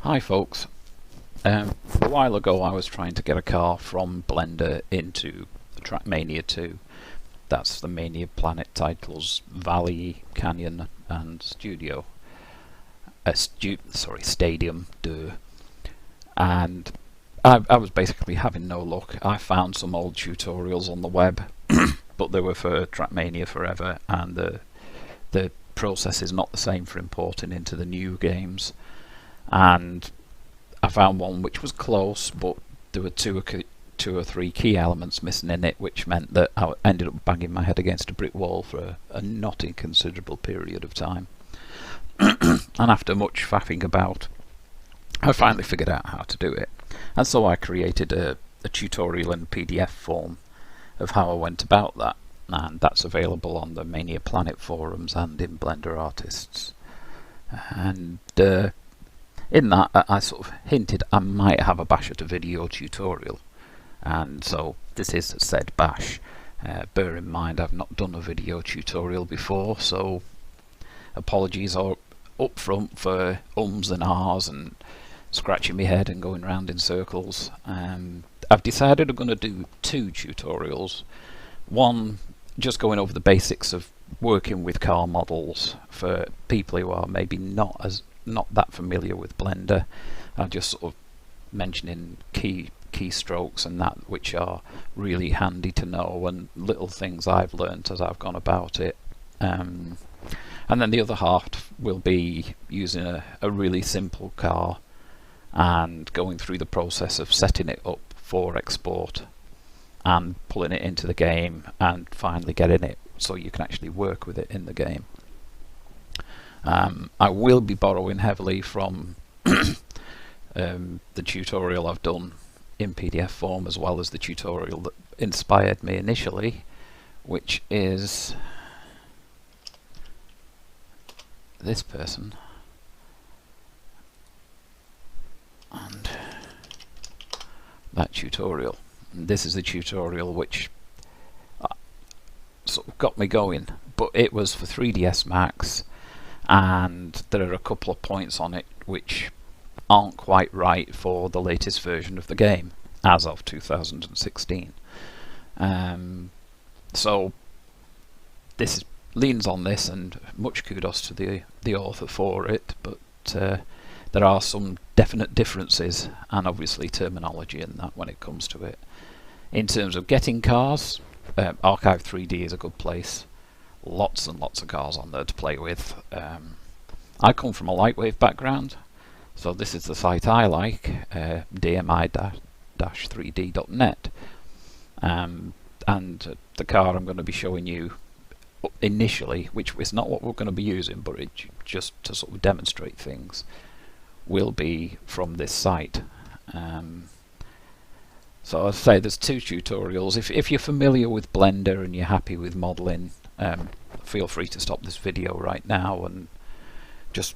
Hi folks. A while ago I was trying to get a car from Blender into Trackmania 2. That's the Mania Planet titles Valley, Canyon and Studio. Stadium 2. And I was basically having no luck. I found some old tutorials on the web, but they were for Trackmania Forever, and the process is not the same for importing into the new games. And I found one which was close, but there were two or three key elements missing in it, which meant that I ended up banging my head against a brick wall for a not inconsiderable period of time. And after much faffing about, I finally figured out how to do it. And so I created a tutorial in PDF form of how I went about that. And that's available on the Mania Planet forums and in Blender Artists. And in that, I sort of hinted I might have a bash at a video tutorial, and so this is said bash. Bear in mind I've not done a video tutorial before, so apologies are up front for ums and ahs and scratching my head and going round in circles. I've decided I'm going to do two tutorials. One just going over the basics of working with car models for people who are maybe not that familiar with Blender. I'm just sort of mentioning keystrokes and that, which are really handy to know, and little things I've learnt as I've gone about it. And then the other half will be using a really simple car and going through the process of setting it up for export and pulling it into the game and finally getting it so you can actually work with it in the game. I will be borrowing heavily from the tutorial I've done in PDF form, as well as the tutorial that inspired me initially, which is this person. And that tutorial. And this is the tutorial which sort of got me going, but it was for 3ds Max, and there are a couple of points on it which aren't quite right for the latest version of the game as of 2016. So this leans on this, and much kudos to the author for it, but there are some definite differences and obviously terminology in that when it comes to it. In terms of getting cars, Archive 3D is a good place. Lots and lots of cars on there to play with. I come from a Lightwave background, so this is the site I like, dmi-3d.net, and the car I'm going to be showing you initially, which is not what we're going to be using, but it just to sort of demonstrate things, will be from this site. So I'll say there's two tutorials. If you're familiar with Blender and you're happy with modeling, feel free to stop this video right now and just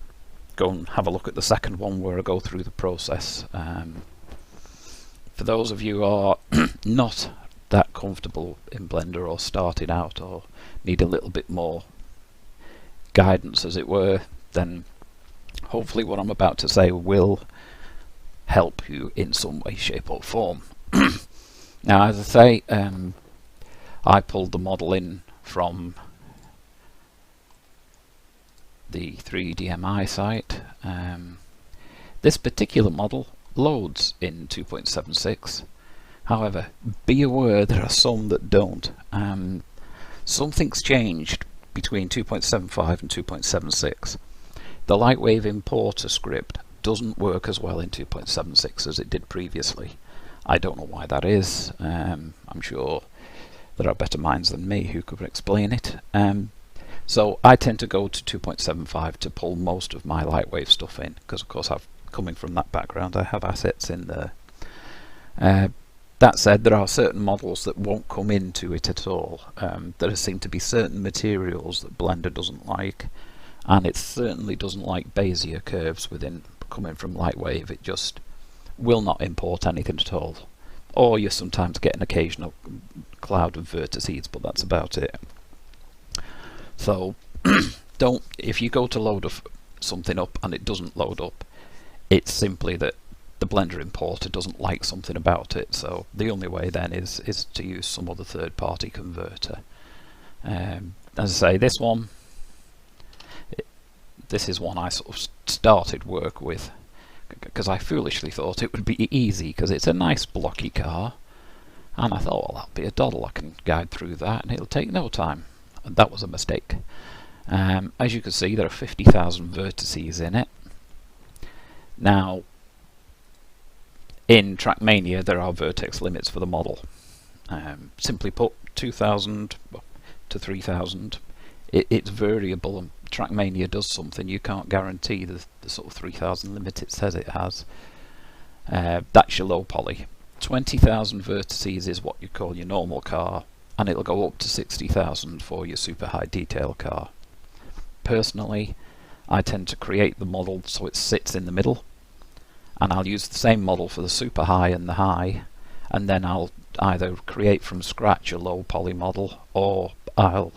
go and have a look at the second one where I go through the process. For those of you who are not that comfortable in Blender or starting out or need a little bit more guidance, as it were, then hopefully what I'm about to say will help you in some way, shape or form. Now, as I say, I pulled the model in from the 3DMI site. This particular model loads in 2.76. However, be aware there are some that don't. Something's changed between 2.75 and 2.76. The Lightwave importer script doesn't work as well in 2.76 as it did previously. I don't know why that is. I'm sure there are better minds than me who could explain it. So I tend to go to 2.75 to pull most of my Lightwave stuff in, because of course coming from that background I have assets in there. That said, there are certain models that won't come into it at all. There seem to be certain materials that Blender doesn't like, and it certainly doesn't like Bezier curves coming from Lightwave. It just will not import anything at all. Or you sometimes get an occasional cloud of vertices, but that's about it. So if you go to load something up and it doesn't load up, It's simply that the Blender importer doesn't like something about it, so the only way then is to use some other third-party converter. As I say, this is one I sort of started work with because I foolishly thought it would be easy because it's a nice blocky car, and I thought, well, that'll be a doddle, I can guide through that and it'll take no time. And that was a mistake. As you can see, there are 50,000 vertices in it. Now, in Trackmania there are vertex limits for the model. Simply put, 2,000 to 3,000. It's variable, and Trackmania does something. You can't guarantee the sort of 3,000 limit it says it has. That's your low poly. 20,000 vertices is what you call your normal car, and it'll go up to 60,000 for your super high detail car. Personally, I tend to create the model so it sits in the middle, and I'll use the same model for the super high and the high, and then I'll either create from scratch a low poly model, or I'll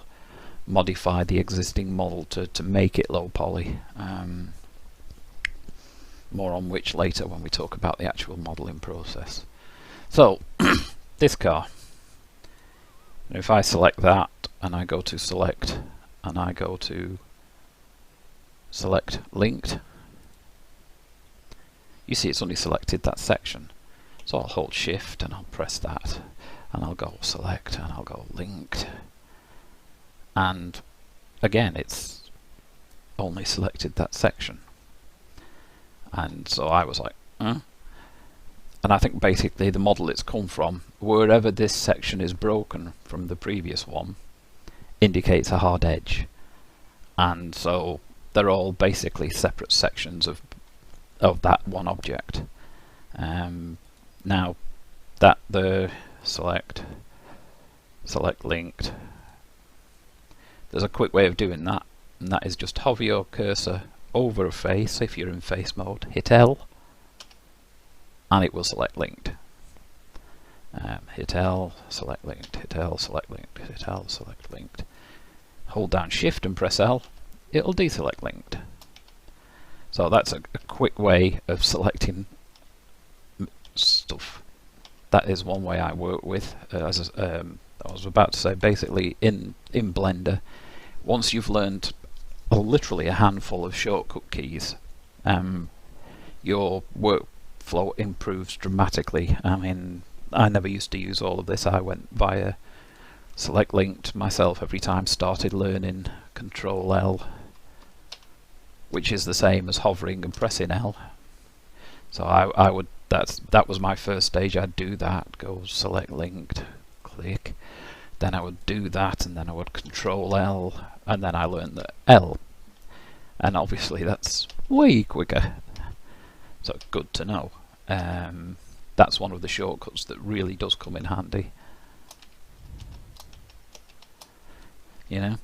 modify the existing model to make it low poly. More on which later when we talk about the actual modeling process. So this car, if I select that and I go to select and I go to select linked, you see it's only selected that section. So I'll hold shift and I'll press that and I'll go select and I'll go linked, and again it's only selected that section. And so I was like, and I think basically the model it's come from, wherever this section is broken from the previous one, indicates a hard edge, and so they're all basically separate sections of that one object. Now that the select linked, there's a quick way of doing that, and that is just hover your cursor over a face. If you're in face mode, hit L and it will select linked. Hit L, select linked, hit L, select linked, hit L, select linked. Hold down shift and press L, it'll deselect linked. So that's a quick way of selecting stuff. That is one way I work with. As I was about to say, basically in Blender, once you've learned literally a handful of shortcut keys, your workflow improves dramatically. I mean, I never used to use all of this. I went via select linked myself every time, started learning Control L, which is the same as hovering and pressing L. So I would, that was my first stage. I'd do that, go select linked, click, then I would do that, and then I would Control L, and then I learned that L, and obviously that's way quicker, so good to know. That's one of the shortcuts that really does come in handy, you know.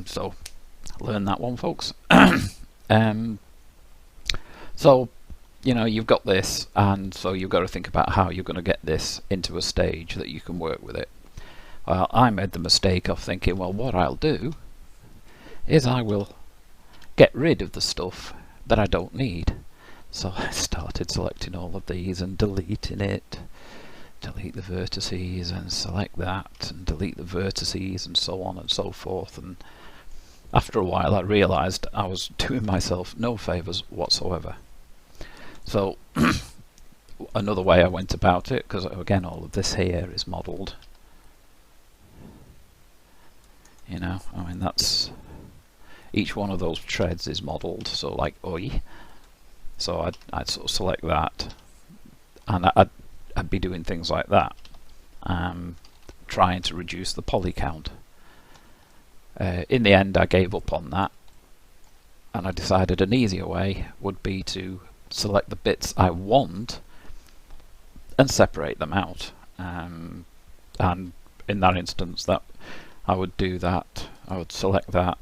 So learn that one, folks. So you know, you've got this, and so you've got to think about how you're going to get this into a stage that you can work with it. Well, I made the mistake of thinking, well, what I'll do is I will get rid of the stuff that I don't need. So I started selecting all of these and deleting it, delete the vertices and select that, and delete the vertices, and so on and so forth. And after a while I realized I was doing myself no favors whatsoever. So another way I went about it, because again all of this here is modelled, you know, I mean that's, each one of those treads is modelled, so like oi, so I'd sort of select that, and I'd be doing things like that, trying to reduce the poly count. In the end I gave up on that, and I decided an easier way would be to select the bits I want and separate them out, and in that instance that I would do that, I would select that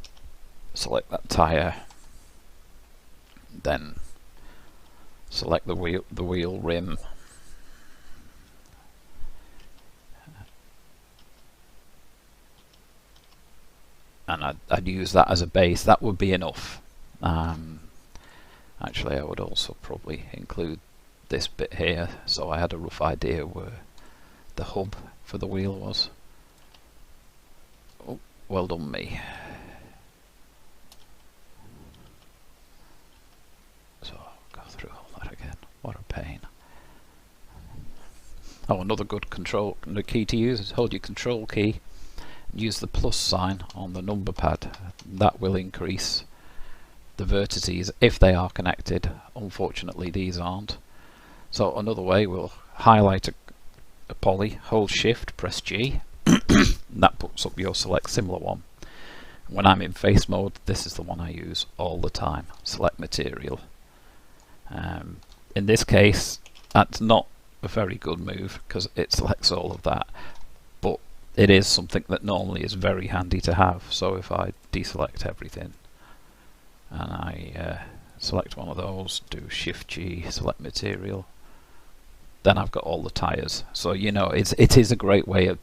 tyre, then select the wheel rim, and I'd use that as a base. That would be enough. Actually, I would also probably include this bit here, so I had a rough idea where the hub for the wheel was. Oh, well done me. So I'll go through all that again. What a pain. Oh, another good control, the key to use is hold your control key, use the plus sign on the number pad. That will increase the vertices if they are connected. Unfortunately these aren't. So another way, we'll highlight a poly, hold shift, press G, and that puts up your select similar one. When I'm in face mode, this is the one I use all the time, select material. In this case, that's not a very good move because it selects all of that, but it is something that normally is very handy to have. So if I deselect everything and I select one of those, do shift G, select material, then I've got all the tyres. So you know, it is a great way of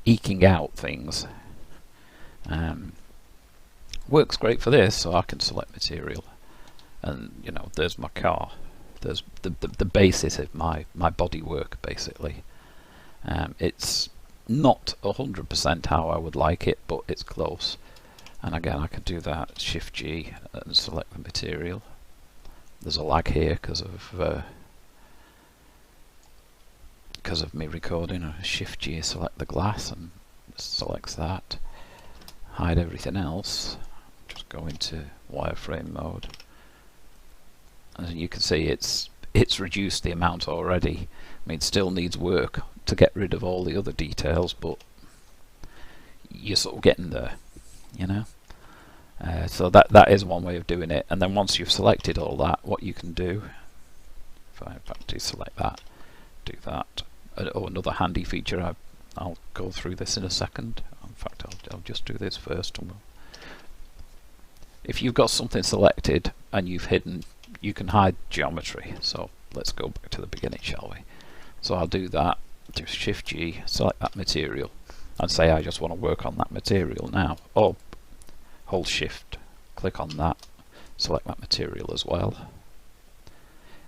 eking out things. Works great for this, so I can select material, and you know, there's my car. There's the basis of my body work basically. It's not 100% how I would like it, but it's close. And again, I can do that, shift G and select the material. There's a lag here because of me recording. Shift G, select the glass, and selects that. Hide everything else. Just go into wireframe mode. As you can see, it's reduced the amount already. I mean, it still needs work to get rid of all the other details, but you're sort of getting there, you know. So that is one way of doing it. And then once you've selected all that, what you can do, if I in fact deselect that, do that. Oh, another handy feature, I'll go through this in a second. In fact, I'll just do this first. And if you've got something selected and you've hidden, you can hide geometry. So let's go back to the beginning, shall we? So I'll do that, do shift G, select that material, and say I just want to work on that material now. Or hold shift, click on that, select that material as well.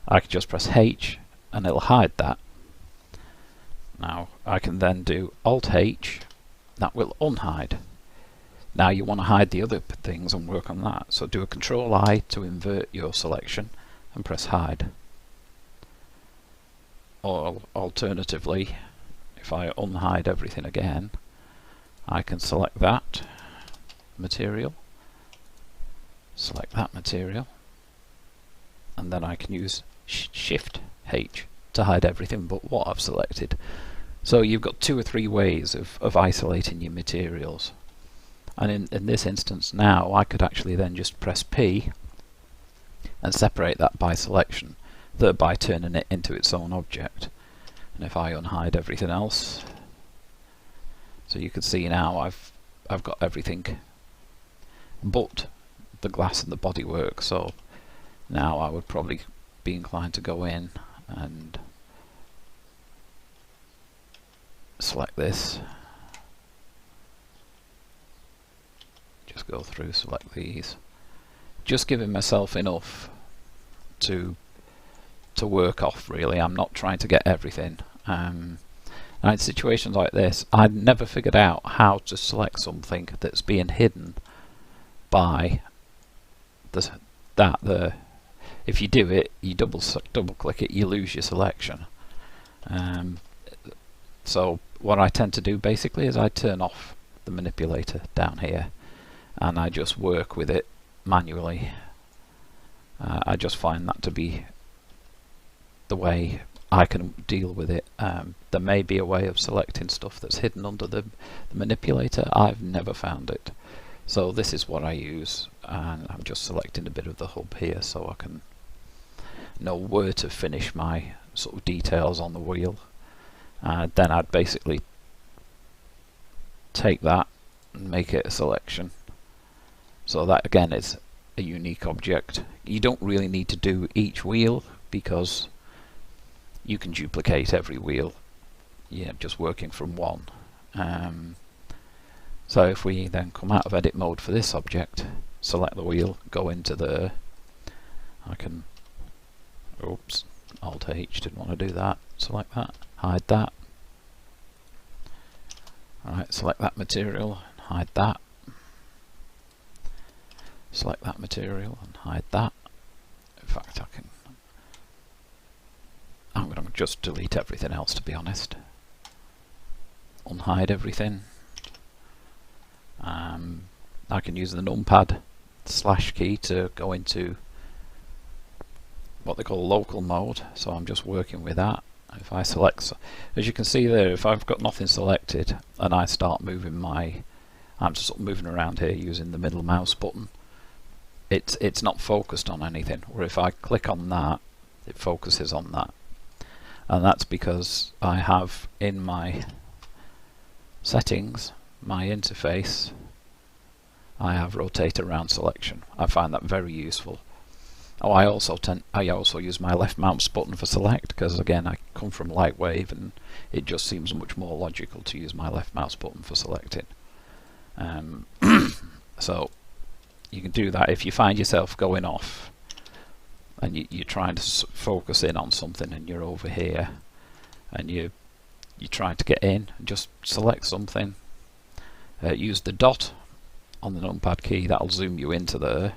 I can just press H and it'll hide that. Now I can then do Alt H, that will unhide. Now you want to hide the other things and work on that, so do a Control I to invert your selection and press hide. Or alternatively, if I unhide everything again, I can select that material, select that material, and then I can use Shift H to hide everything but what I've selected. So you've got 2 or 3 ways of isolating your materials. And in this instance now, I could actually then just press P and separate that by selection, thereby turning it into its own object. And if I unhide everything else, so you can see now I've got everything but the glass and the bodywork. So now I would probably be inclined to go in and select this. Just go through, select these, just giving myself enough to work off. Really, I'm not trying to get everything. And in situations like this, I'd never figured out how to select something that's being hidden by the if you do it, you double click it, you lose your selection. So what I tend to do basically is I turn off the manipulator down here, and I just work with it manually. I just find that to be the way I can deal with it. There may be a way of selecting stuff that's hidden under the manipulator. I've never found it. So this is what I use, and I'm just selecting a bit of the hub here so I can know where to finish my sort of details on the wheel. Then I'd basically take that and make it a selection. So that again is a unique object. You don't really need to do each wheel because you can duplicate every wheel, just working from one. So if we then come out of edit mode for this object, select the wheel, go into there, I can, oops, Alt H, didn't want to do that. Select that, hide that. Alright, select that material and hide that. Select that material and hide that. In fact, I'm going to just delete everything else, to be honest. Unhide everything. I can use the numpad / key to go into what they call local mode, so I'm just working with that. If I select, as you can see there, if I've got nothing selected and I start moving I'm just sort of moving around here using the middle mouse button, it's not focused on anything, where if I click on that, it focuses on that. And that's because I have in my settings, my interface, I have rotate around selection. I find that very useful. Oh, I also use my left mouse button for select, because again I come from Lightwave and it just seems much more logical to use my left mouse button for selecting. So you can do that if you find yourself going off and you're trying to focus in on something and you're over here and you're trying to get in, and just select something. Use the dot on the numpad key, that'll zoom you into there.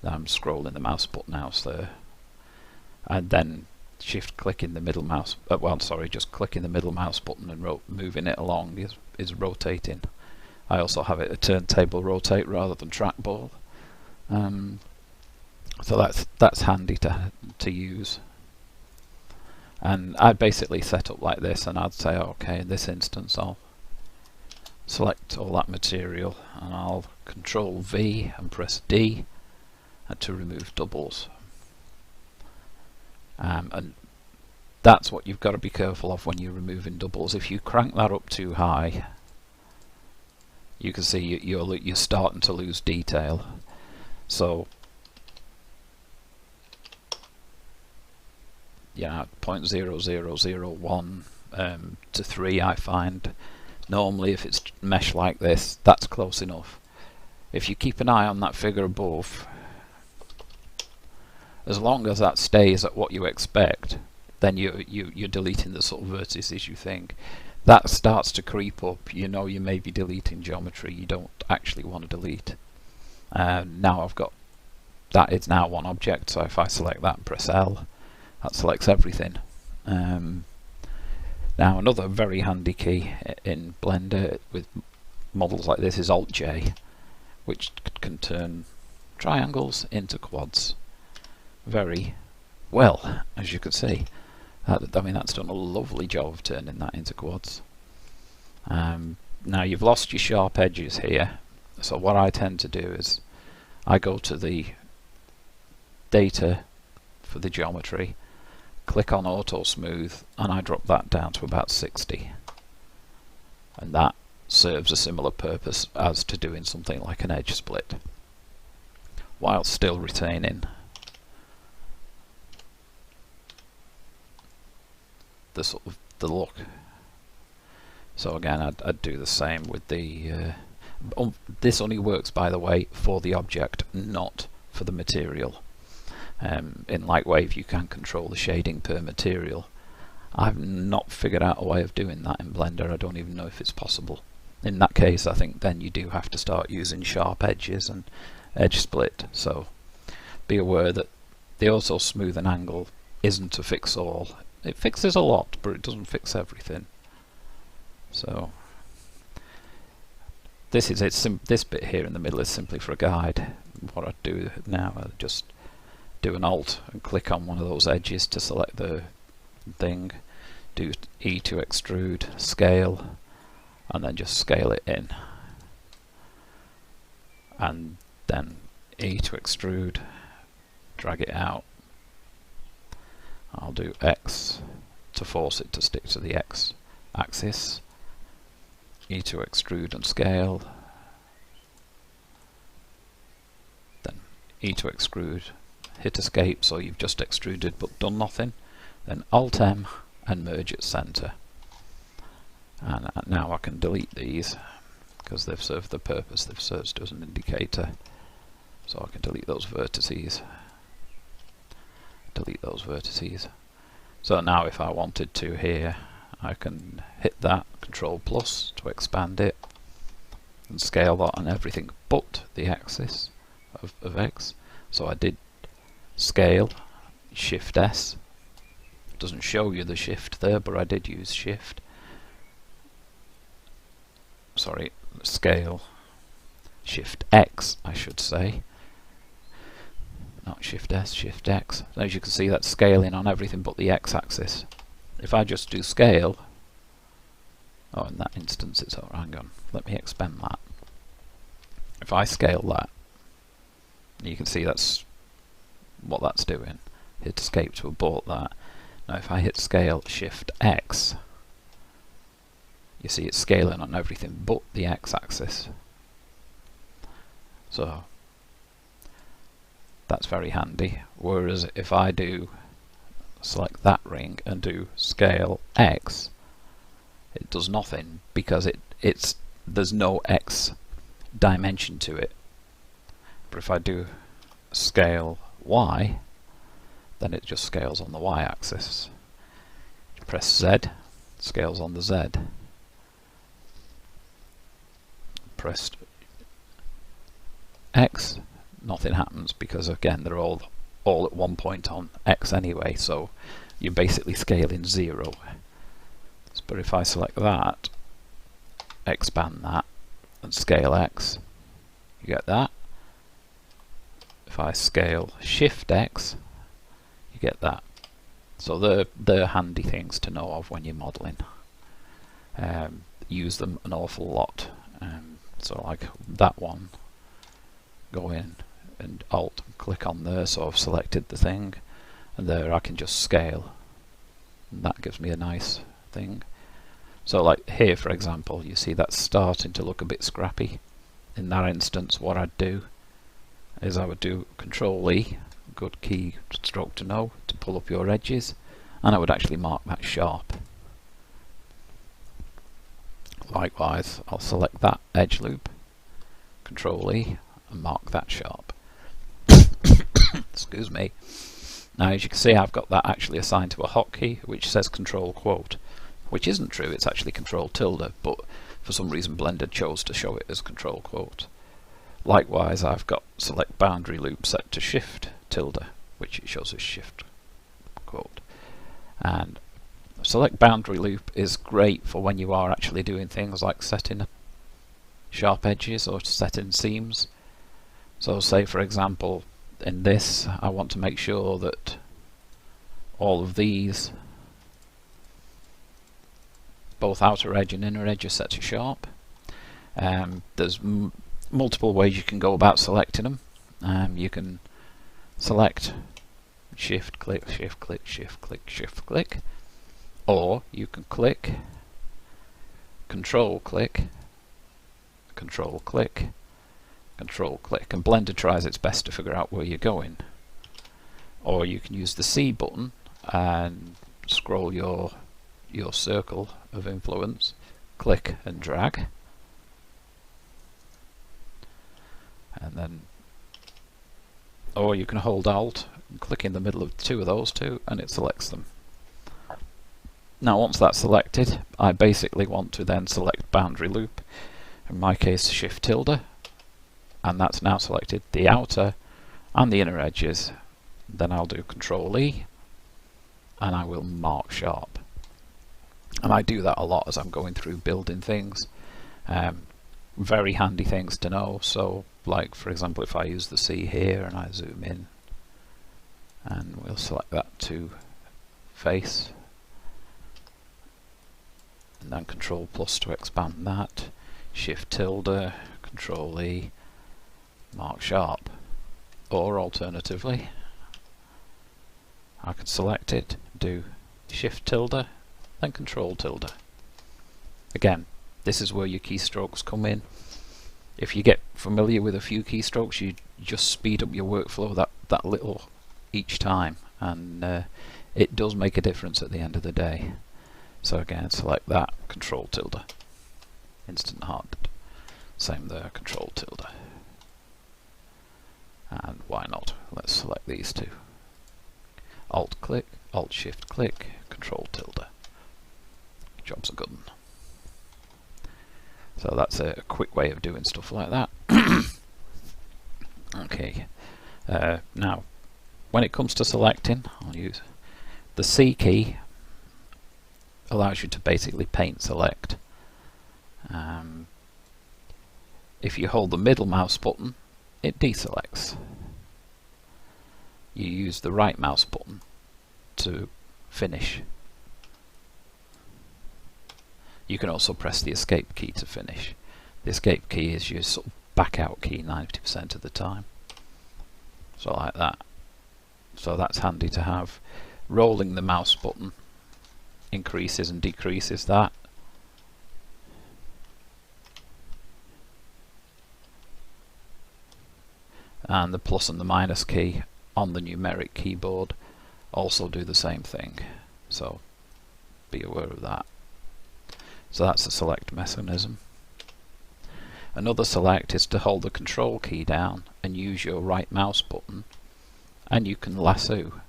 I'm scrolling the mouse button out there, and then shift click in the middle mouse, just clicking the middle mouse button and moving it along is rotating. I also have it a turntable rotate rather than trackball, so that's handy to use. And I'd basically set up like this, and I'd say, okay, in this instance I'll select all that material and I'll Control V and press D to remove doubles. And that's what you've got to be careful of when you're removing doubles. If you crank that up too high, you can see you're starting to lose detail. So yeah, 0.0001 to 3 I find. Normally if it's mesh like this, that's close enough. If you keep an eye on that figure above, as long as that stays at what you expect, then you're deleting the sort of vertices you think. That starts to creep up, you know you may be deleting geometry you don't actually want to delete. Now I've got, that is now one object, so if I select that and press L, that selects everything. Now another very handy key in Blender with models like this is Alt J, which can turn triangles into quads very well, as you can see. I mean, that's done a lovely job of turning that into quads. Now you've lost your sharp edges here, so what I tend to do is I go to the data for the geometry, click on auto smooth, and I drop that down to about 60, and that serves a similar purpose as to doing something like an edge split while still retaining the sort of the look. So again, I'd do the same with the this only works, by the way, for the object, not for the material. In Lightwave you can control the shading per material. I've not figured out a way of doing that in Blender. I don't even know if it's possible. In that case, I think then you do have to start using sharp edges and edge split. So be aware that the auto smooth and angle isn't a fix all. It fixes a lot, but it doesn't fix everything. So this is it. This bit here in the middle is simply for a guide. What I do now, I just do an Alt and click on one of those edges to select the thing, do E to extrude, scale, and then just scale it in, and then E to extrude, drag it out. I'll do X to force it to stick to the X axis, E to extrude and scale, then E to extrude, hit escape so you've just extruded but done nothing, then Alt M and merge at center. And now I can delete these because they've served the purpose they've served as an indicator, so I can delete those vertices. delete those vertices. So now if I wanted to here, I can hit that, Control plus to expand it, and scale that on everything but the axis of X. So I did scale, Shift S. It doesn't show you the shift there, but I did use Shift. Sorry, scale, Shift X I should say. Not Shift S, Shift X. As you can see, that's scaling on everything but the X axis. If I just do scale, oh, in that instance it's, oh, hang on, let me expand that. If I scale that, you can see that's what that's doing. Hit escape to abort that. Now if I hit scale Shift X, you see it's scaling on everything but the X axis. So that's very handy. Whereas if I do select that ring and do scale X, it does nothing because there's no X dimension to it. But if I do scale Y, then it just scales on the Y axis. Press Z, scales on the Z. Press X, nothing happens because again they're all at one point on X anyway, so you're basically scaling 0. But if I select that, expand that, and scale X, you get that. If I scale Shift X, you get that. So they're handy things to know of when you're modelling. Use them an awful lot. So like that one, go in and Alt and click on there, so I've selected the thing, and there I can just scale, and that gives me a nice thing. So like here for example, you see that's starting to look a bit scrappy. In that instance what I'd do is I would do Control E, good key stroke to know, to pull up your edges, and I would actually mark that sharp. Likewise, I'll select that edge loop, Control E, and mark that sharp. Excuse me. Now as you can see, I've got that actually assigned to a hotkey which says Control quote, which isn't true, it's actually Control tilde, but for some reason Blender chose to show it as Control quote. Likewise, I've got select boundary loop set to Shift tilde, which it shows as Shift quote. And select boundary loop is great for when you are actually doing things like setting sharp edges or setting seams. So say for example in this I want to make sure that all of these, both outer edge and inner edge, are set to sharp. There's multiple ways you can go about selecting them. You can select Shift click, Shift click, Shift click, Shift click, or you can click, Control click, Control click, Control click, and Blender tries its best to figure out where you're going. Or you can use the C button and scroll your circle of influence, click and drag, and then, or you can hold Alt and click in the middle of two of those two and it selects them. Now once that's selected, I basically want to then select boundary loop, in my case Shift tilde, and that's now selected the outer and the inner edges. Then I'll do Control E and I will mark sharp. And I do that a lot as I'm going through building things. Very handy things to know. So like for example, if I use the C here and I zoom in, and we'll select that to face, and then Control plus to expand that, Shift tilde, Control E, mark sharp. Or alternatively, I can select it, do Shift tilde, then Control tilde. Again, this is where your keystrokes come in. If you get familiar with a few keystrokes, you just speed up your workflow that little each time, and it does make a difference at the end of the day. So again, select that, Control tilde, instant hard. Same there, Control tilde. And why not? Let's select these two. Alt click, Alt Shift click, Control tilde. Job's a good one. So that's a quick way of doing stuff like that. Okay, now when it comes to selecting, I'll use the C key. Allows you to basically paint select. If you hold the middle mouse button, it deselects. You use the right mouse button to finish. You can also press the escape key to finish. The escape key is your sort of back out key 90% of the time. So like that. So that's handy to have. Rolling the mouse button increases and decreases that. And the plus and the minus key on the numeric keyboard also do the same thing. So be aware of that. So that's a select mechanism. Another select is to hold the control key down and use your right mouse button, and you can lasso.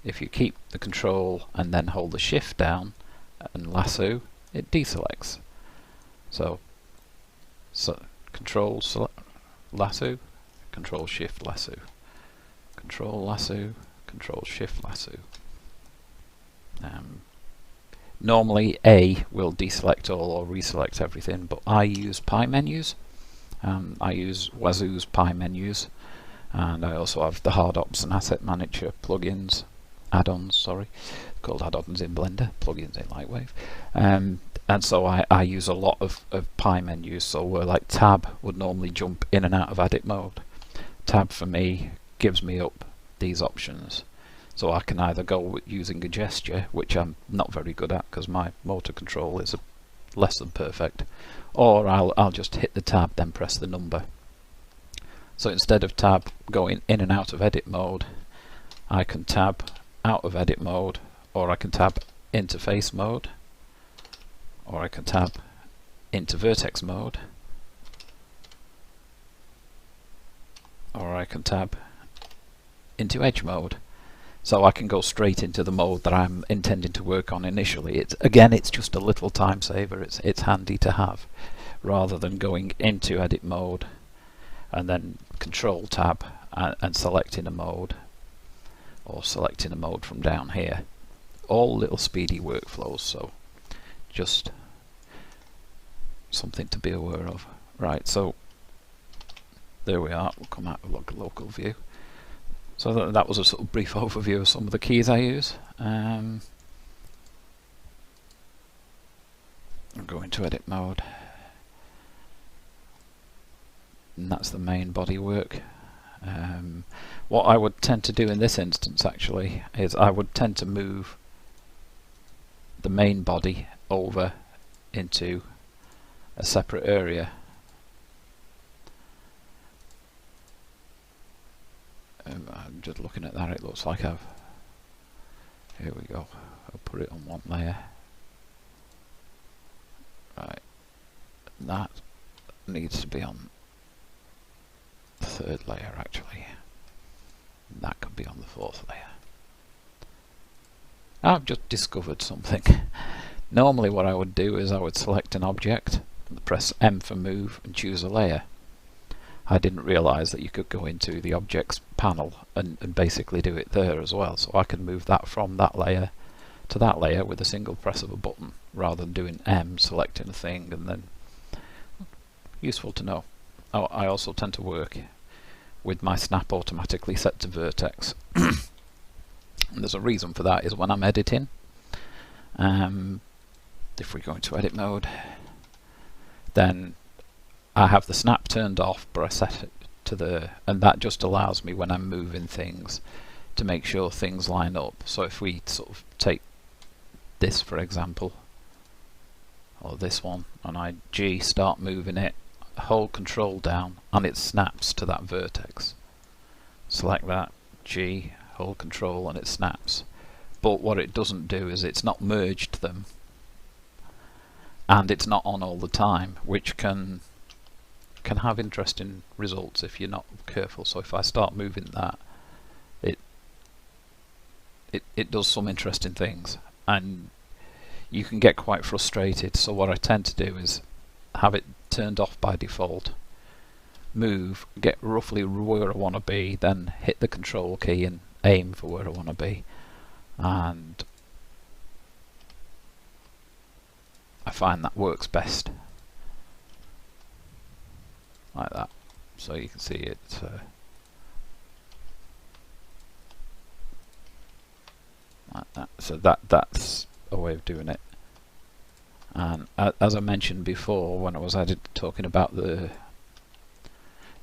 If you keep the control and then hold the shift down and lasso, it deselects. So control lasso, control shift lasso, control lasso, control shift lasso. Normally A will deselect all or reselect everything, but I use pie menus. I use Wazoo's pie menus, and I also have the Hard Ops and Asset Manager plugins, add-ons, sorry, called add-ons in Blender, plugins in Lightwave. And so I use a lot of pie menus, so where like tab would normally jump in and out of edit mode. Tab for me gives me up these options. So I can either go with using a gesture, which I'm not very good at because my motor control is less than perfect, or I'll just hit the tab then press the number. So instead of tab going in and out of edit mode, I can tab out of edit mode, or I can tab interface mode, or I can tab into vertex mode, or I can tab into edge mode. So I can go straight into the mode that I'm intending to work on initially. It's just a little time saver. It's handy to have, rather than going into edit mode and then control tab and selecting a mode, or selecting a mode from down here. All little speedy workflows, so just something to be aware of. Right, so there we are. We'll come out of local view. So that was a sort of brief overview of some of the keys I use. I'll go into edit mode, and that's the main body work. What I would tend to do in this instance actually is I would tend to move the main body over into a separate area. I'm just looking at that, it looks like here we go, I'll put it on one layer. Right, that needs to be on the third layer actually. That could be on the fourth layer. I've just discovered something. Normally what I would do is I would select an object, press M for move and choose a layer. I didn't realise that you could go into the objects panel and basically do it there as well. So I can move that from that layer to that layer with a single press of a button, rather than doing M, selecting a thing, and then useful to know. Oh, I also tend to work with my snap automatically set to vertex. And there's a reason for that, is when I'm editing, if we go into edit mode, then I have the snap turned off, but I set it to and that just allows me when I'm moving things to make sure things line up. So if we sort of take this for example, or this one, and I G start moving it, hold control down and it snaps to that vertex. Select that, G, hold control and it snaps. But what it doesn't do is it's not merged them, and it's not on all the time, which can have interesting results if you're not careful. So if I start moving that, it does some interesting things, and you can get quite frustrated. So what I tend to do is have it turned off by default, move, get roughly where I want to be, then hit the control key and aim for where I want to be, and I find that works best like that. So you can see it like that. So that's a way of doing it. And as I mentioned before, when I was talking about the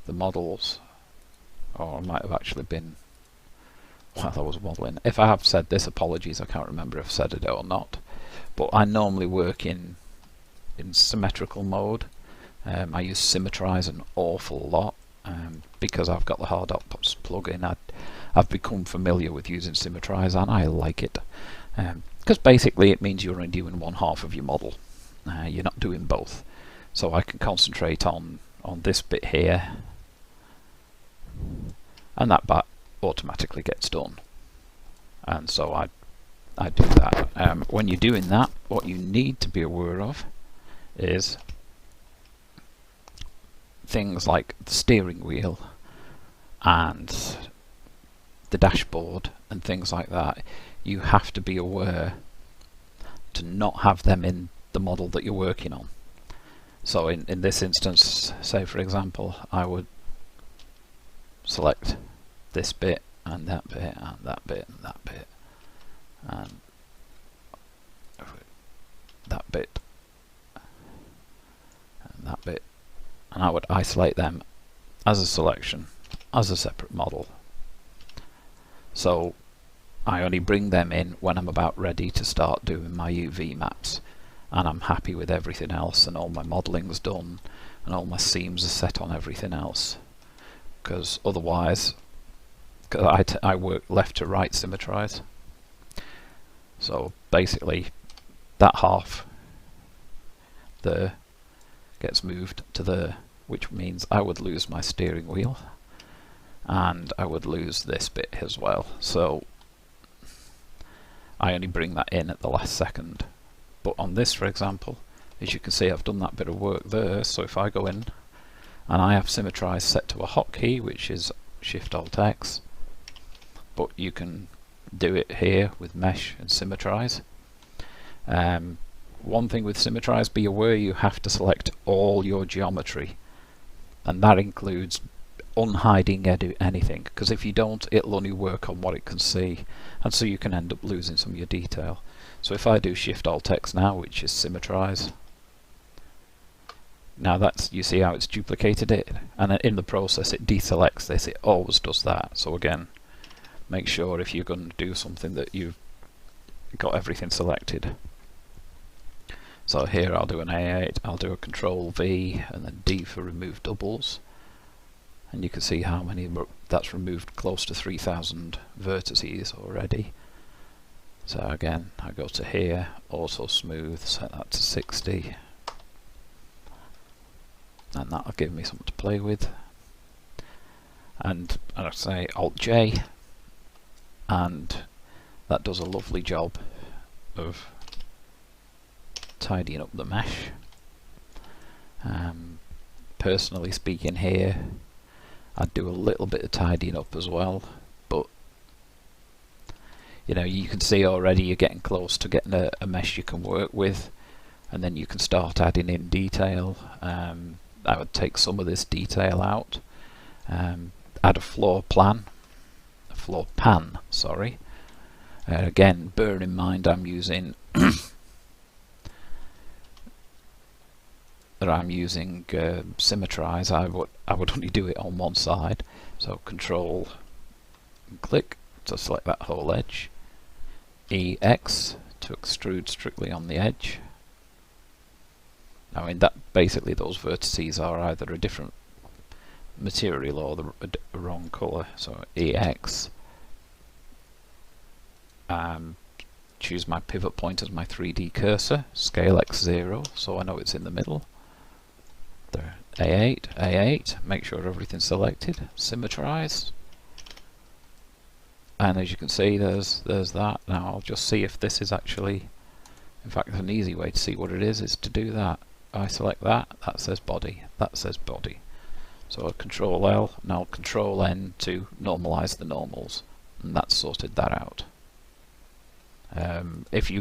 models, or I might have actually been while I was modelling. If I have said this, apologies, I can't remember if I said it or not. But I normally work in symmetrical mode. I use Symmetrize an awful lot because I've got the Hard Ops plugin. I've become familiar with using Symmetrize, and I like it because basically it means you're only doing one half of your model. You're not doing both, so I can concentrate on this bit here, and that automatically gets done. And so I do that. When you're doing that, what you need to be aware of is things like the steering wheel and the dashboard and things like that. You have to be aware to not have them in the model that you're working on. So in this instance, say for example, I would select this bit and that bit and that bit and that bit and that bit and that bit, and I would isolate them as a selection, as a separate model. So I only bring them in when I'm about ready to start doing my UV maps, and I'm happy with everything else, and all my modelling's done and all my seams are set on everything else, because otherwise I work left to right symmetrize. So basically that half there gets moved to there, which means I would lose my steering wheel and I would lose this bit as well. So I only bring that in at the last second. But on this, for example, as you can see, I've done that bit of work there. So if I go in and I have Symmetrize set to a hotkey, which is Shift-Alt-X, but you can do it here with Mesh and Symmetrize. One thing with Symmetrize, be aware you have to select all your geometry, and that includes unhiding anything, because if you don't, it'll only work on what it can see, and so you can end up losing some of your detail. So if I do Shift-Alt-X now, which is Symmetrize, now that's, you see how it's duplicated it, and in the process it deselects this. It always does that. So again, make sure if you're going to do something that you've got everything selected. So here I'll do an A8, I'll do a Control V and then D for remove doubles, and you can see how many that's removed, close to 3,000 vertices already. So again, I go to here, Auto Smooth, set that to 60, and that'll give me something to play with. And I say Alt J, and that does a lovely job of tidying up the mesh. Personally speaking here, I'd do a little bit of tidying up as well, but you know, you can see already you're getting close to getting a mesh you can work with, and then you can start adding in detail. I would take some of this detail out, add a floor pan, sorry. Again, bear in mind I'm using Symmetrize. I would only do it on one side. So Control and click to select that whole edge. EX to extrude strictly on the edge. Now in that, basically those vertices are either a different material or the wrong colour. So EX. Choose my pivot point as my 3D cursor, scale X0 so I know it's in the middle. There, A8, make sure everything's selected, Symmetrize, and as you can see, there's that. Now I'll just see if this is actually, in fact, an easy way to see what it is to do that. I select that, that says body, that says body. So I'll Control L, and I'll Control N to normalize the normals, and that's sorted that out. If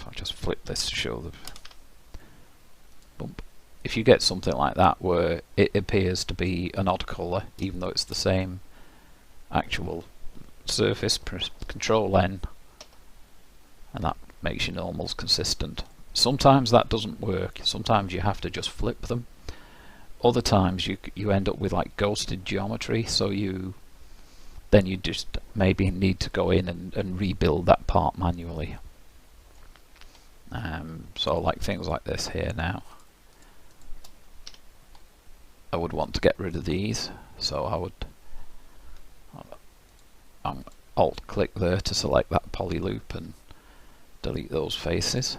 I just flip this to show the bump, if you get something like that where it appears to be an odd colour, even though it's the same actual surface, press Control N, and that makes your normals consistent. Sometimes that doesn't work. Sometimes you have to just flip them. Other times you end up with like ghosted geometry, so then you just maybe need to go in and rebuild that part manually. So like things like this here now, I would want to get rid of these, so I would Alt click there to select that poly loop and delete those faces,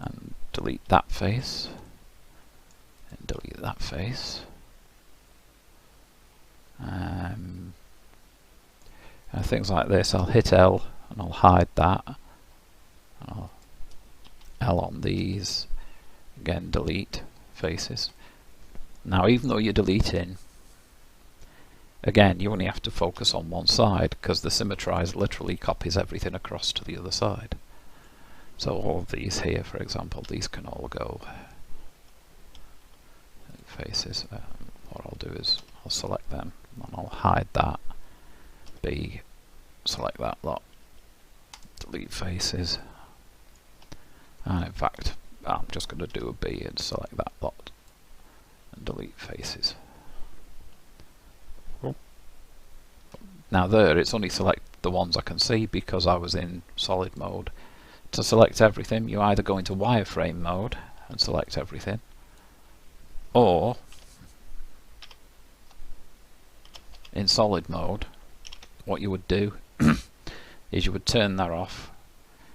and delete that face, and delete that face. And things like this, I'll hit L and I'll hide that. I'll L on these, again delete faces. Now even though you're deleting, again you only have to focus on one side, because the symmetrize literally copies everything across to the other side. So all of these here, for example, these can all go faces. What I'll do is I'll select them and I'll hide that. B, select that lot, delete faces, and in fact I'm just going to do a B and select that lot and delete faces. Now there, it's only select the ones I can see because I was in solid mode. To select everything, you either go into wireframe mode and select everything, or in solid mode, what you would do is you would turn that off,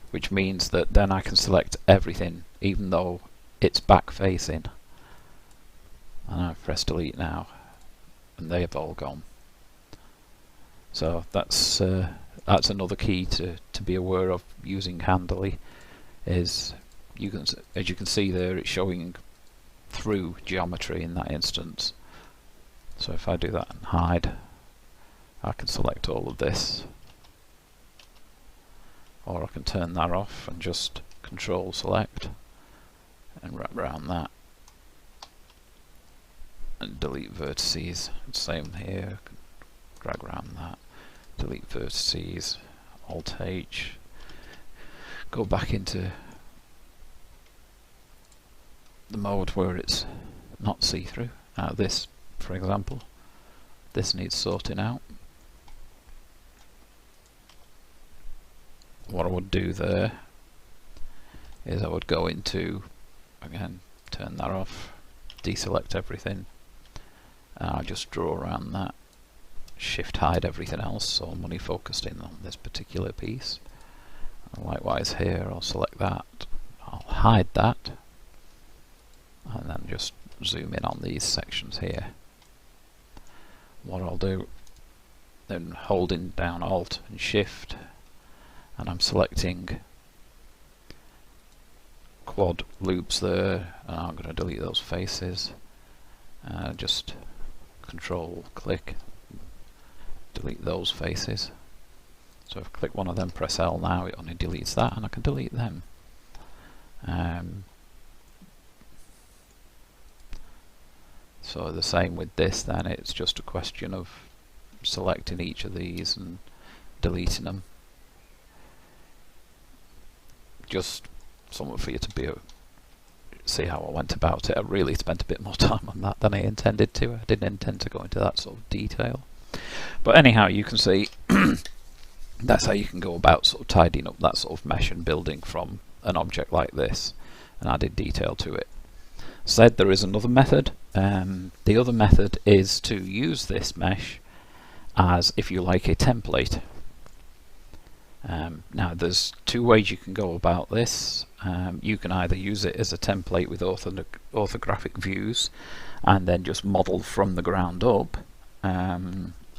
which means that then I can select everything even though it's back facing. And I press delete now and they have all gone. So that's another key to be aware of using handily, is as you can see there, it's showing through geometry in that instance. So if I do that and hide, I can select all of this, or I can turn that off and just Control Select and wrap around that and delete vertices. Same here, drag around that, delete vertices, Alt H, go back into the mode where it's not see-through. Now this, for example, this needs sorting out. What I would do there is I would go into, again, turn that off, deselect everything, and I'll just draw around that, shift hide everything else, so I'm only focused in on this particular piece. And likewise here, I'll select that, I'll hide that, and then just zoom in on these sections here. What I'll do, then holding down Alt and Shift, and I'm selecting quad loops there, and I'm going to delete those faces, just Control click, delete those faces. So if I click one of them, press L now, it only deletes that, and I can delete them. So the same with this, then it's just a question of selecting each of these and deleting them. Just something for you to see how I went about it. I really spent a bit more time on that than I intended to. I didn't intend to go into that sort of detail. But anyhow, you can see that's how you can go about sort of tidying up that sort of mesh and building from an object like this and added detail to it. Said there is another method. The other method is to use this mesh as, if you like, a template. Now there's two ways you can go about this. You can either use it as a template with orthographic views and then just model from the ground up,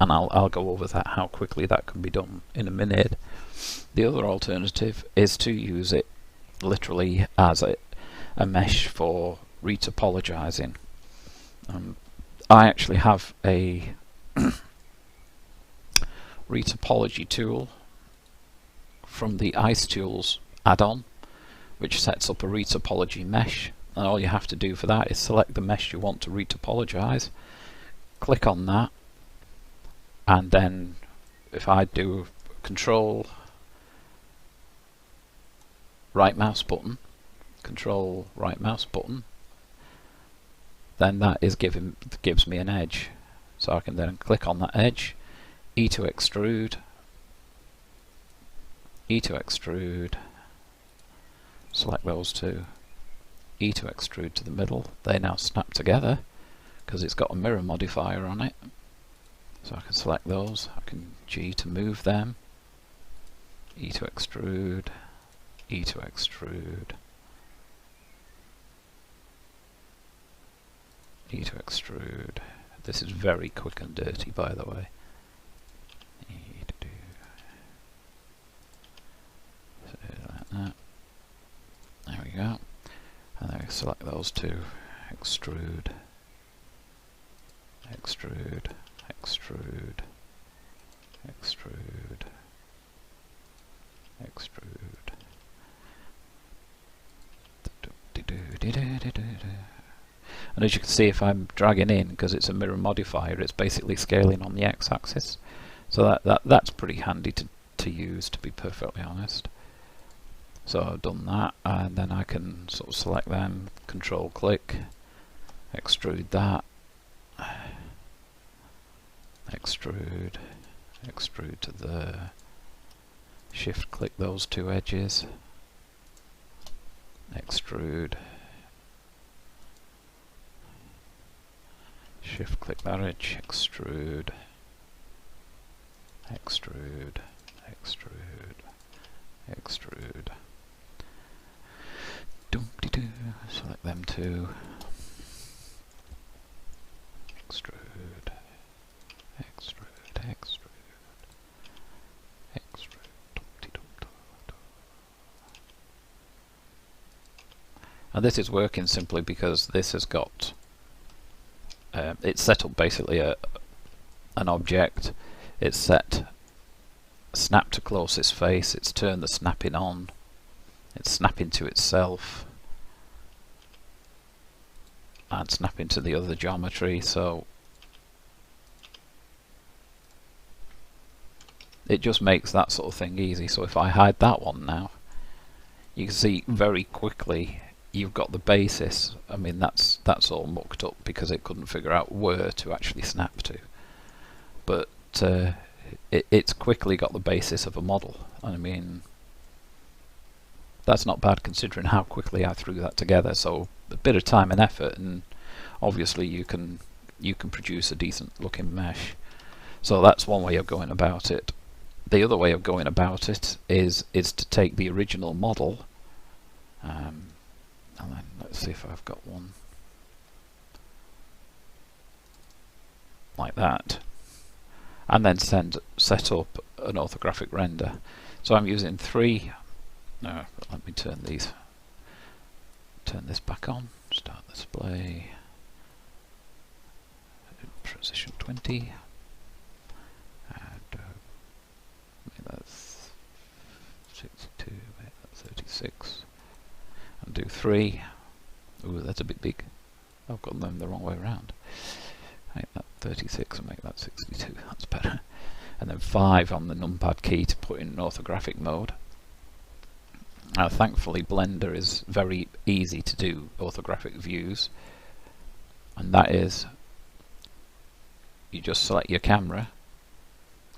and I'll go over that, how quickly that can be done in a minute. The other alternative is to use it literally as a mesh for retopologizing. I actually have a retopology tool from the Ice Tools add-on, which sets up a retopology mesh, and all you have to do for that is select the mesh you want to retopologize, click on that, and then if I do control right mouse button, then that is gives me an edge. So I can then click on that edge, E to extrude, select those two, E to extrude to the middle. They now snap together because it's got a mirror modifier on it. So I can select those, I can G to move them, E to extrude, E to extrude, E to extrude. This is very quick and dirty, by the way. E to do. So like that. There we go. And then I select those two. Extrude, extrude, extrude, extrude, extrude. And as you can see, if I'm dragging in, because it's a mirror modifier, it's basically scaling on the x-axis. So that's pretty handy to use, to be perfectly honest. So I've done that, and then I can sort of select them, control click, extrude that, extrude, extrude to there, shift click those two edges, extrude, shift click that edge, extrude, extrude, extrude, extrude. Doo-de-doo. Select them two, extrude, extrude, extrude, extrude. And this is working simply because this has got it's set up basically an object. It's set snap to closest face, it's turned the snapping on, it's snapping to itself and snapping to the other geometry, so it just makes that sort of thing easy. So if I hide that one now, you can see very quickly you've got the basis. I mean, that's all mucked up because it couldn't figure out where to actually snap to, but it's quickly got the basis of a model. And I mean, that's not bad considering how quickly I threw that together. So a bit of time and effort, and obviously you can produce a decent looking mesh. So that's one way of going about it. The other way of going about it is to take the original model, and then let's see if I've got one like that, and then set up an orthographic render. So I'm using three. No, let me turn this back on. Start display. Position 20. And make that 62. Make that 36. And do 3. Ooh, that's a bit big. I've got them the wrong way around. Make that 36 and make that 62. That's better. And then 5 on the numpad key to put in orthographic mode. Now, thankfully, Blender is very easy to do orthographic views, and that is, you just select your camera,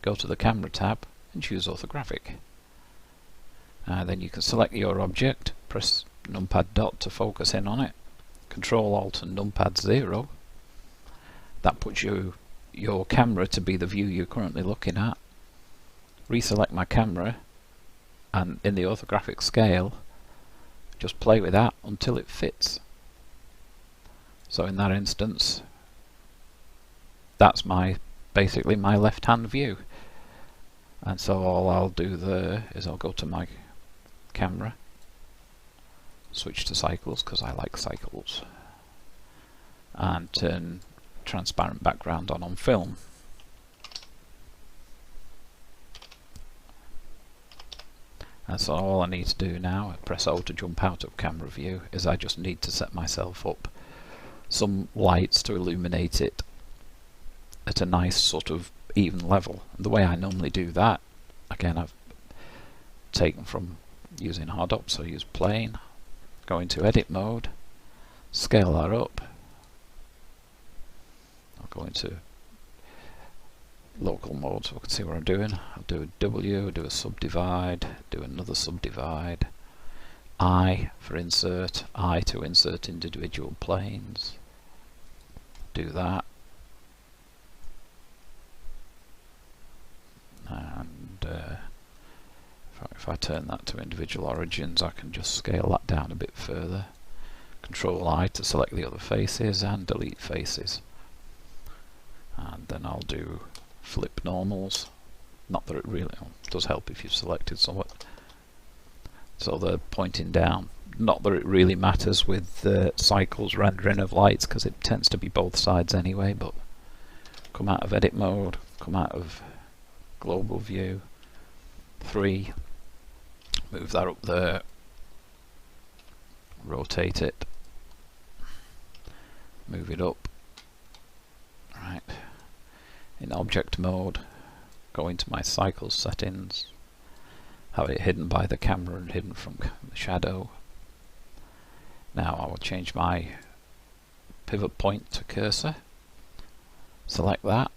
go to the camera tab, and choose orthographic. Then you can select your object, press numpad dot to focus in on it, Control Alt and numpad 0. That puts your camera to be the view you're currently looking at. Reselect my camera, and in the orthographic scale, just play with that until it fits. So in that instance, that's my basically my left hand view. And so all I'll do there is I'll go to my camera, switch to cycles because I like cycles, and turn transparent background on film. And so all I need to do now, press O to jump out of camera view, is I just need to set myself up some lights to illuminate it at a nice sort of even level. And the way I normally do that, again I've taken from using hard up, so I use plane, go into edit mode, scale that up, I'll go into local mode so I can see what I'm doing. I'll do a W, do a subdivide, do another subdivide, I for insert, I to insert individual planes, do that, and if I turn that to individual origins, I can just scale that down a bit further. Control I to select the other faces and delete faces, and then I'll do flip normals. Not that it really does help if you've selected somewhat, so they're pointing down. Not that it really matters with cycles rendering of lights because it tends to be both sides anyway, but come out of edit mode, come out of global view, 3, move that up there, rotate it, move it up, right, in object mode, go into my cycles settings, have it hidden by the camera and hidden from the shadow. Now I will change my pivot point to cursor, select that,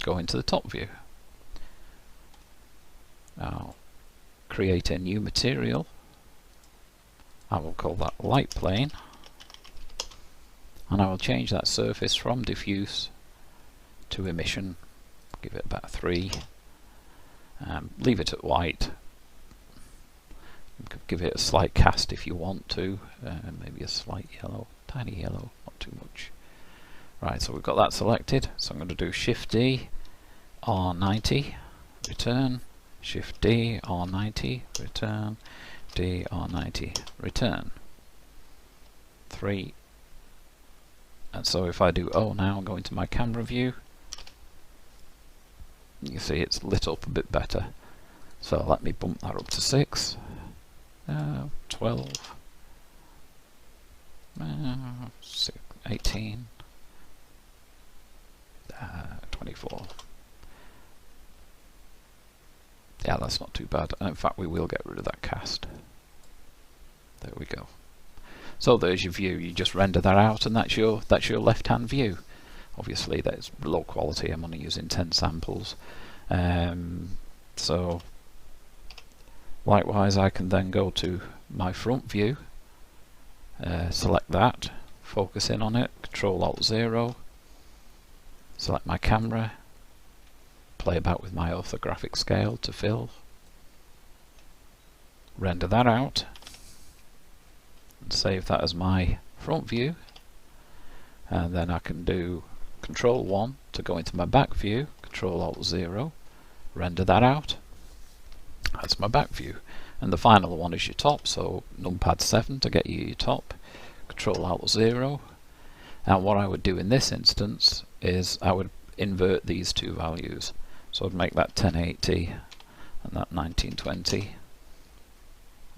go into the top view. Now create a new material, I will call that light plane, and I will change that surface from diffuse to emission, give it about 3, leave it at white, give it a slight cast if you want to, maybe a slight yellow, tiny yellow, not too much. Right, so we've got that selected, so I'm going to do Shift D, R90, return, Shift D, R90, return, D, R90, return, 3, and so if I do O now and go into my camera view, you see it's lit up a bit better. So let me bump that up to 6, 12, 18, 24. Yeah, that's not too bad. In fact, we will get rid of that cast. There we go. So there's your view. You just render that out, and that's your left-hand view. Obviously, that's low quality. I'm only using 10 samples. So likewise, I can then go to my front view, select that, focus in on it, Control Alt 0, select my camera, play about with my orthographic scale to fill, render that out, and save that as my front view, and then I can do Control 1 to go into my back view, Control Alt 0, render that out, that's my back view, and the final one is your top, so numpad 7 to get you your top, Control Alt 0, and what I would do in this instance is I would invert these two values, so I'd make that 1080 and that 1920,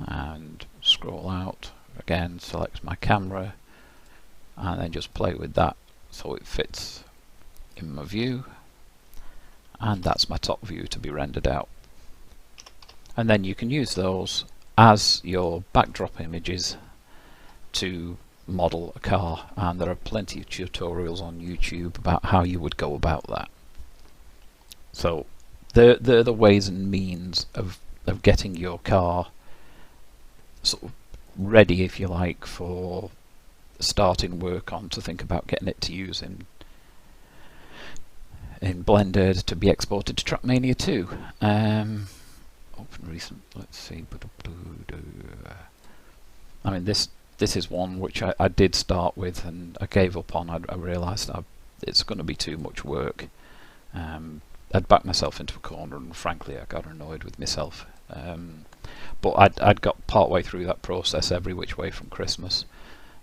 and scroll out, again select my camera, and then just play with that so it fits in my view, and that's my top view to be rendered out. And then you can use those as your backdrop images to model a car, and there are plenty of tutorials on YouTube about how you would go about that. So they're the ways and means of getting your car sort of ready, if you like, for starting work on, to think about getting it to use in Blender to be exported to Trackmania 2. Open recent, let's see. I mean, this is one which I did start with and I gave up on. I realised it's going to be too much work. I'd backed myself into a corner, and frankly I got annoyed with myself. But I'd got part way through that process every which way from Christmas.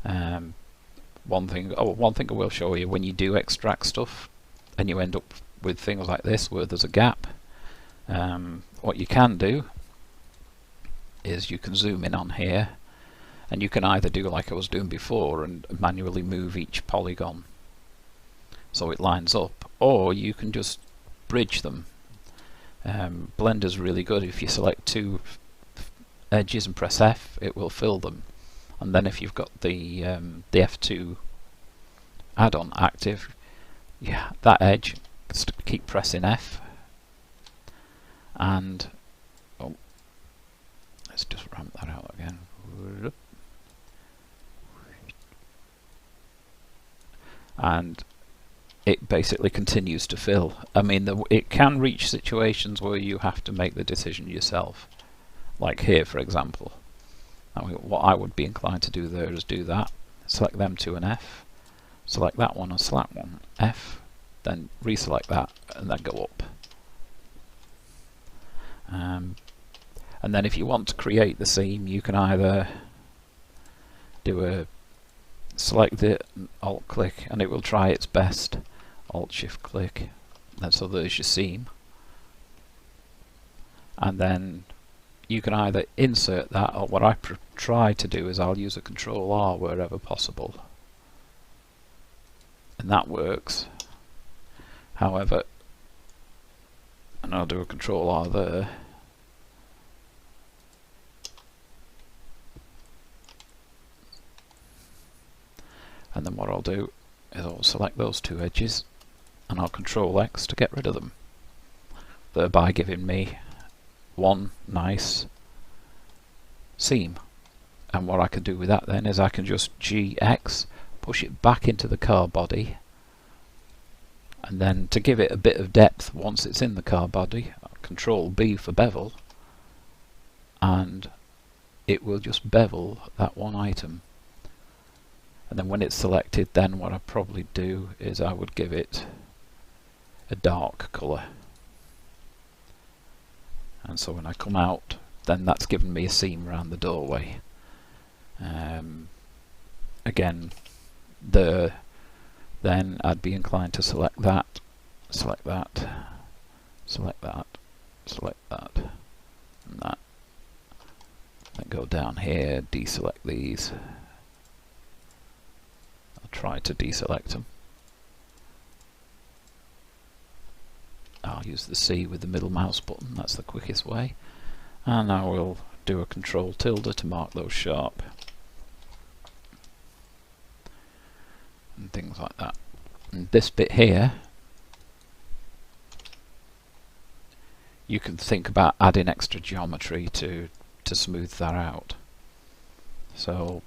One thing I will show you, when you do extract stuff and you end up with things like this where there's a gap, what you can do is you can zoom in on here, and you can either do like I was doing before and manually move each polygon so it lines up, or you can just bridge them. Blender's really good. If you select two edges and press F, it will fill them, and then if you've got the F2 add-on active, yeah, that edge, just keep pressing F, and let's just ramp that out again. And it basically continues to fill. I mean, it can reach situations where you have to make the decision yourself, like here for example. I mean, what I would be inclined to do there is do that, select them two and F, select that one and select one, F, then reselect that and then go up. And then if you want to create the seam, you can either do a select it and alt click and it will try its best, alt shift click, and so there's your seam. And then you can either insert that, or what I try to do is I'll use a Control R wherever possible, and that works. However, and I'll do a Control R there, and then what I'll do is I'll select those two edges and I'll Control X to get rid of them, thereby giving me one nice seam. And what I can do with that then is I can just GX, push it back into the car body, and then to give it a bit of depth once it's in the car body, Control B for bevel, and it will just bevel that one item. And then when it's selected, then what I'd probably do is I would give it a dark colour. And so when I come out, then that's given me a seam around the doorway. Again, then I'd be inclined to select that, select that, select that, select that, and that. Then go down here, deselect these. I'll try to deselect them. I'll use the C with the middle mouse button, that's the quickest way. And I will do a Control tilde to mark those sharp. And things like that. And this bit here, you can think about adding extra geometry to smooth that out. So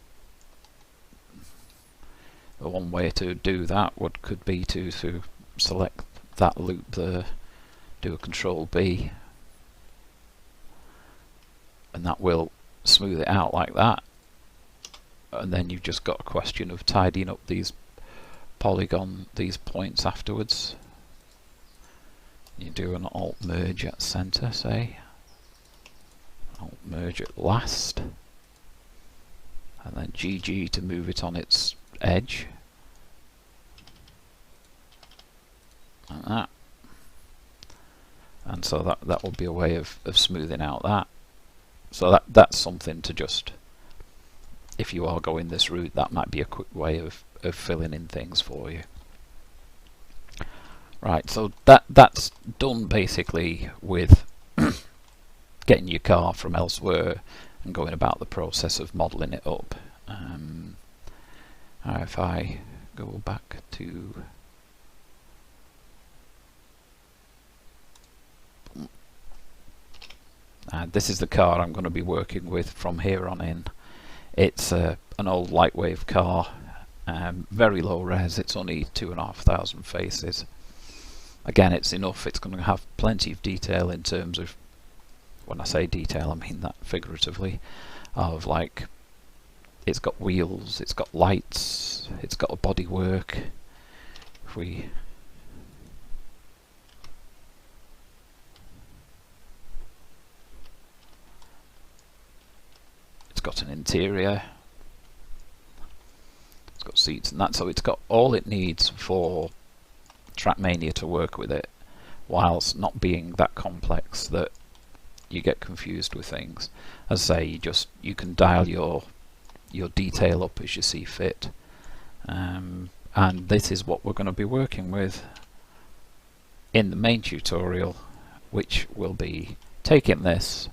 the one way to do that could be to select that loop there, do a Control B, and that will smooth it out like that. And then you've just got a question of tidying up these these points afterwards. You do an Alt merge at center, say, Alt merge at last, and then GG to move it on its edge, like that. And so that will be a way of smoothing out that. So that's something to just, if you are going this route, that might be a quick way of filling in things for you. Right, so that's done basically with getting your car from elsewhere and going about the process of modelling it up. If I go back to this is the car I'm going to be working with from here on in. It's an old Lightwave car, very low res, it's only 2,500 faces. Again, it's enough, it's going to have plenty of detail in terms of, when I say detail I mean that figuratively, of like, it's got wheels, it's got lights, it's got a bodywork. If we got an interior, it's got seats and that, so it's got all it needs for Trackmania to work with it, whilst not being that complex that you get confused with things. As I say, you can dial your detail up as you see fit, and this is what we're going to be working with in the main tutorial, which will be taking this,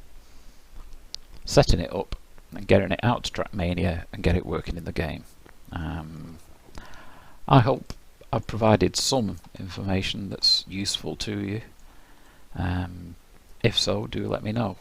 setting it up and getting it out to Trackmania and get it working in the game. I hope I've provided some information that's useful to you. If so, do let me know.